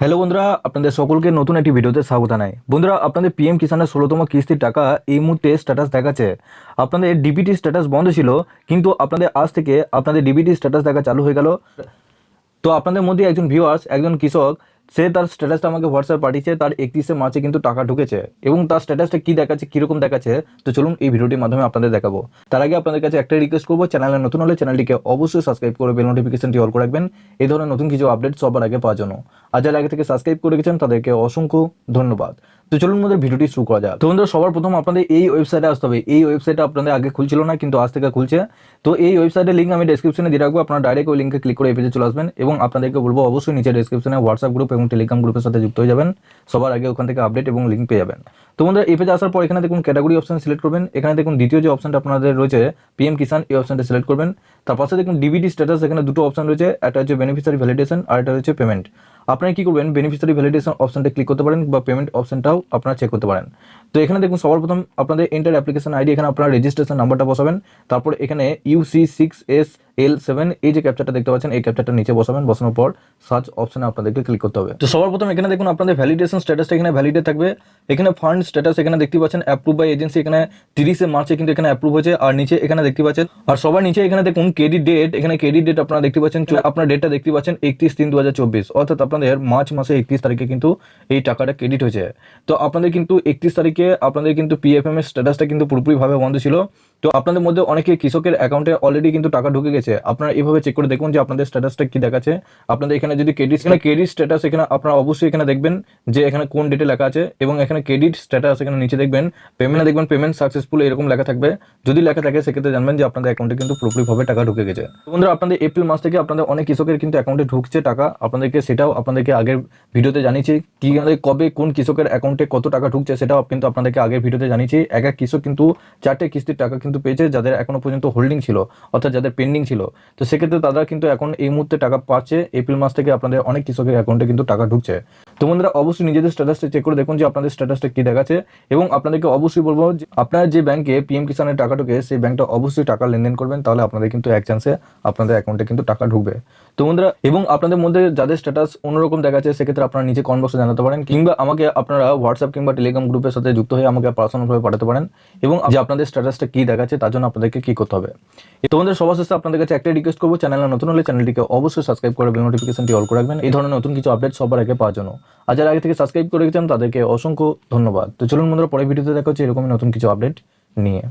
Hello বন্ধুরা, আপনাদের সকলকে নতুন একটি ভিডিওতে স্বাগত জানাই। বন্ধুরা, আপনাদের পিএম কিষানের 16তম কিস্তির টাকা এই মুহূর্তে স্ট্যাটাস দেখাচ্ছে। আপনাদের ডিবিটি স্ট্যাটাস বন্ধ ছিল, কিন্তু আপনাদের আজ থেকে আপনাদের ডিবিটি স্ট্যাটাস দেখা চালু হয়ে গেল। তো আপনাদের মধ্যে একজন ভিউয়ার্স, একজন কৃষক, সে তার স্ট্যাটাসটা আমাকে হোয়াটসঅ্যাপ পাঠিয়েছে। তার 31শে মার্চে কিন্তু টাকা ঢুকেছে এবং তার স্ট্যাটাসটা কী দেখাচ্ছে, কীরকম দেখাচ্ছে, তো চলুন এই ভিডিওটির মাধ্যমে আপনাদের দেখাবো। তার আগে আপনাদের কাছে একটা রিকোয়েস্ট করবো, চ্যানেলে নতুন হলে চ্যানেলটিকে অবশ্যই সাবস্ক্রাইব করে বেল নোটিফিকেশনটি অল করে রাখবেন এই ধরনের নতুন কিছু আপডেট সবার আগে পাওয়ার জন্য। আর যারা আগে থেকে সাবস্ক্রাইব করে রেখেছেন তাদেরকে অসংখ্য ধন্যবাদ। তো চলুন আমাদের ভিডিওটি শুরু করা যাক। তো বন্ধুরা, সবার প্রথম আপনাদের এই ওয়েবসাইটে আসতে হবে। এই ওয়েবসাইটটা আপনাদের আগে খুলছিল না, কিন্তু আজ থেকে খুলছে। তো এই ওয়েবসাইটের লিঙ্ক আমি ডেসক্রিপশনে দিয়ে রাখবো, আপনারা ডাইরেক্ট ওই লিঙ্কে ক্লিক করে এই পেজে চলে আসবেন এবং আপনাদেরকে বলবো অবশ্যই নিচে ডেসক্রিপশনে হোয়াটসঅ্যাপ গ্রুপ এবং টেলিগ্রাম গ্রুপের সাথে যুক্ত হয়ে যাবেন। সবার আগে ওখান থেকে আপডেট এবং লিঙ্ক পেয়ে যাবেন। তো বন্ধুরা, এই পেজে আসার পর এখানে দেখুন ক্যাটাগরি অপশন সিলেক্ট করবেন। এখানে দেখুন দ্বিতীয় যে অপশনটা আপনাদের রয়েছে পিএম কিষান, এই অপশনটা সিলেক্ট করবেন। তার পাশে দেখুন ডিবিটি স্ট্যাটাস, এখানে দুটো অপশন রয়েছে, একটা হচ্ছে বেনিফিশিয়ারি ভ্যালিডেশন আর একটা হচ্ছে পেমেন্ট। আপনারা কি করবেন, বেনিফিশিয়ারি ভ্যালিডেশন অপশনটা ক্লিক করতে পারেন বা পেমেন্ট অপশনটাও আপনারা চেক করতে পারেন। তো এখানে দেখুন সবার প্রথম আপনাদের এন্টার অ্যাপ্লিকেশন আইডি, এখানে আপনারা রেজিস্ট্রেশন নাম্বারটা বসাবেন। তারপর এখানে UC6SL7 এই যে ক্যাপচারটা দেখতে পাচ্ছেন, এই ক্যাপচারটা নিচে বসাবেন। বসানোর পর সার্চ অপশনে আপনাদেরকে ক্লিক করতে হবে। তো সবার প্রথম এখানে দেখুন আপনাদের ভ্যালিডেশন স্ট্যাটাসটা এখানে ভ্যালিডেট থাকবে। এখানে ফান্ড স্ট্যাটাস এখানে দেখতে পাচ্ছেন অ্যাপ্রুভ বাই এজেন্সি, এখানে 30শে মার্চে কিন্তু এখানে অ্যাপ্রুভ হয়েছে। আর নিচে এখানে দেখতে পাচ্ছেন, আর সবার নিচে এখানে দেখুন ক্রেডিট ডেট, এখানে ক্রেডিট ডেট আপনারা দেখতে পাচ্ছেন, আপনার ডেটটা দেখতে পাচ্ছেন 31/3/2024, অর্থাৎ আপনাদের মার্চ মাসে 31 তারিখে কিন্তু এই টাকাটা ক্রেডিট হয়েছে। তো আপনাদের কিন্তু 31 তারিখে আপনাদের কিন্তু পিএফএম এর স্ট্যাটাসটা কিন্তু পুরোপুরিভাবে বন্ধ ছিল। তো আপনাদের মধ্যে অনেকে কৃষকের অ্যাকাউন্টে অলরেডি কিন্তু টাকা ঢুকে গেছে। আপনারা এইভাবে চেক করে দেখুন যে আপনাদের স্ট্যাটাসটা কি দেখাচ্ছে। আপনাদের এখানে যদি ক্রেডিট স্ট্যাটাস, এখানে আপনারা অবশ্যই এখানে দেখবেন যে এখানে কোন ডেটে লেখা আছে, এবং এখানে ক্রেডিট স্ট্যাটাস এখানে নিচে দেখবেন পেমেন্ট সাকসেসফুল এরকম লেখা থাকবে। যদি লেখা থাকে সেক্ষেত্রে জানবেন যে আপনাদের অ্যাকাউন্টে কিন্তু পুরোপুরিভাবে টাকা ঢুকে গেছে। তো বন্ধুরা, আপনাদের এপ্রিল মাস থেকে আপনাদের অনেক কৃষকের কিন্তু অ্যাকাউন্টে ঢুকছে টাকা। আপনাদেরকে আগের ভিডিওতে জানিয়েছি কি কবে কোন কৃষকের অ্যাকাউন্টে কত টাকা ঢুকছে, সেটাও কিন্তু আপনাদেরকে আগের ভিডিওতে জানিয়েছি। এক এক কৃষক কিন্তু 4টে কিস্তির টাকা কিন্তু পেয়েছে, যাদের এখনো পর্যন্ত হোল্ডিং ছিল, অর্থাৎ যাদের পেন্ডিং ছিল। তো সেক্ষেত্রে তারা কিন্তু এখন এই মুহূর্তে টাকা পাচ্ছে। এপ্রিল মাস থেকে আপনাদের অনেক কৃষকের অ্যাকাউন্টে কিন্তু টাকা ঢুকছে। তো বন্ধুরা, অবশ্যই নিজেদের স্ট্যাটাসটা চেক করে দেখুন যে আপনাদের স্ট্যাটাসটা কি দেখাচ্ছে। এবং আপনাদেরকে অবশ্যই বলবো যে আপনার যে ব্যাংকে পিএম কিষানের টাকা ঢুকে সেই ব্যাংকটা অবশ্যই টাকা লেনদেন করবেন, তাহলে আপনাদের কিন্তু এক চান্সে আপনাদের অ্যাকাউন্টে কিন্তু টাকা ঢুকবে। তো বন্ধুরা, এবং আপনাদের মধ্যে যাদের স্ট্যাটাস অন্যরকম দেখাচ্ছে সেক্ষেত্রে আপনারা নিচে কমেন্ট বক্সে জানাতে পারেন, কিংবা আমাকে আপনারা হোয়াটসঅ্যাপ কিংবা টেলিগ্রাম গ্রুপের সাথে যুক্ত হয়ে আমাকে পার্সোনালভাবে পাঠাতে পারেন, এবং যে আপনাদের স্ট্যাটাসটা কি দেখাচ্ছে তার জন্য আপনাদেরকে কি করতে হবে। তো বন্ধুরা, সবার শেষে আপনাদের কাছে একটা রিকোয়েস্ট করবো, চ্যানেলে নতুন হলে চ্যানেলটিকে অবশ্যই সাবস্ক্রাইব করে বেল নোটিফিকেশনটি অল করে রাখবেন এই ধরনের নতুন কিছু আপডেট সবার আগে পাওয়ার জন্য। আর যারা আগে থেকে সাবস্ক্রাইব করে রেখেছেন তাদেরকে অসংখ্য ধন্যবাদ। তো চলুন বন্ধুরা, পরের ভিডিওতে দেখা হচ্ছে এরকমই নতুন কিছু আপডেট নিয়ে।